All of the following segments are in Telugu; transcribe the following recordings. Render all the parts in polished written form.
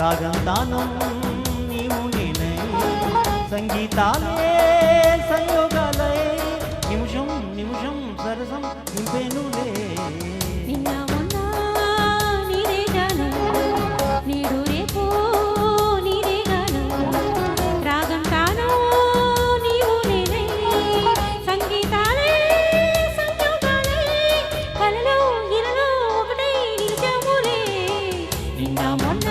రాగం తానం నీవు నేనై సంగీతాలే సంయోగాలే నిమిషం నిమిషం సరసం నింపేనులే నిన్న మొన్న నీదే గానం నేడు రేపు నీదే గానం రాగం తానం నీవు నేనై సంగీతాలే సంయోగాలే కలలో ఇలలో ఒకటై నిలిచాములే నిన్న మొన్న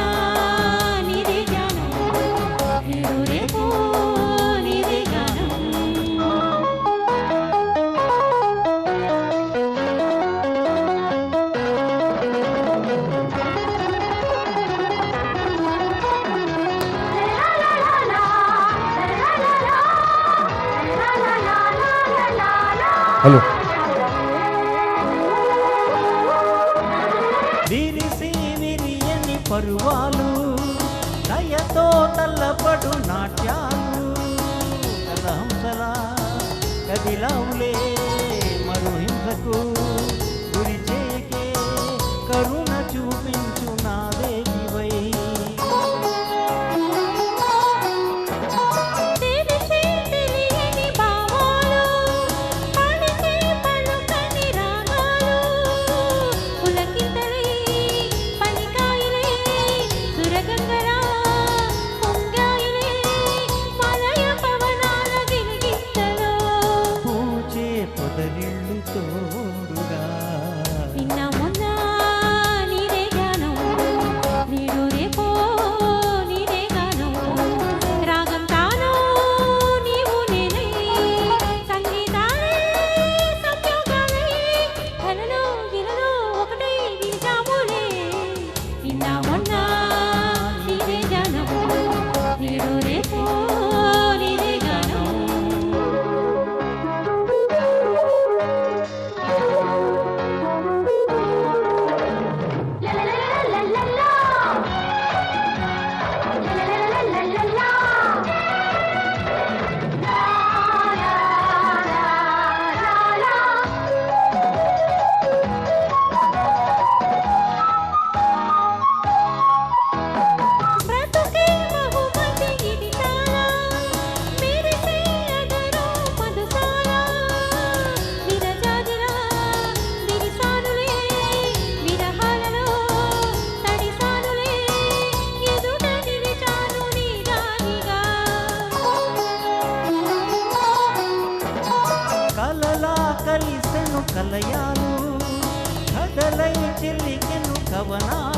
నీదే గానం నేడు రేపు నీదే గానం హలో విరిసి విరియని పరువాలు లయతో తల్లపడు నాట్యాలు కలహంసలా కదిలావులే మరు హింసకు గురి చేయకే కరుణ చూపించు నా దేవివై తెలిసి తెలియని భావాలు పలికే పలుకని రాగాలు పులకింతలై పనికాయలే సురగంగరా పొంగాయలే మలయ పవనాల గిలిగింతలో పూచే పొదరిల్లు తోడుగా నిన్న మొన్న నీదే గానం నేడు రేపో నీదే గానం రాగం తానం నీవు నేనై సంగీతాలే సంయోగాలే కలలో ఇలలో ఒకటై నిలిచాములే నిన్న మొన్న నీదే గానం నేడు రేపో నీదే గానం బ్రతుకే బహుమతి ఇది చాలా మెరిసే అదరో మధుశాల విరజాజులా విరిసానులే విరహాలలో తడిసానులే ఎదుట నిలిచాను నీ రాణిగా కలలా కలిసెను కలయాలు కదలై చెల్లికెను కవనాలు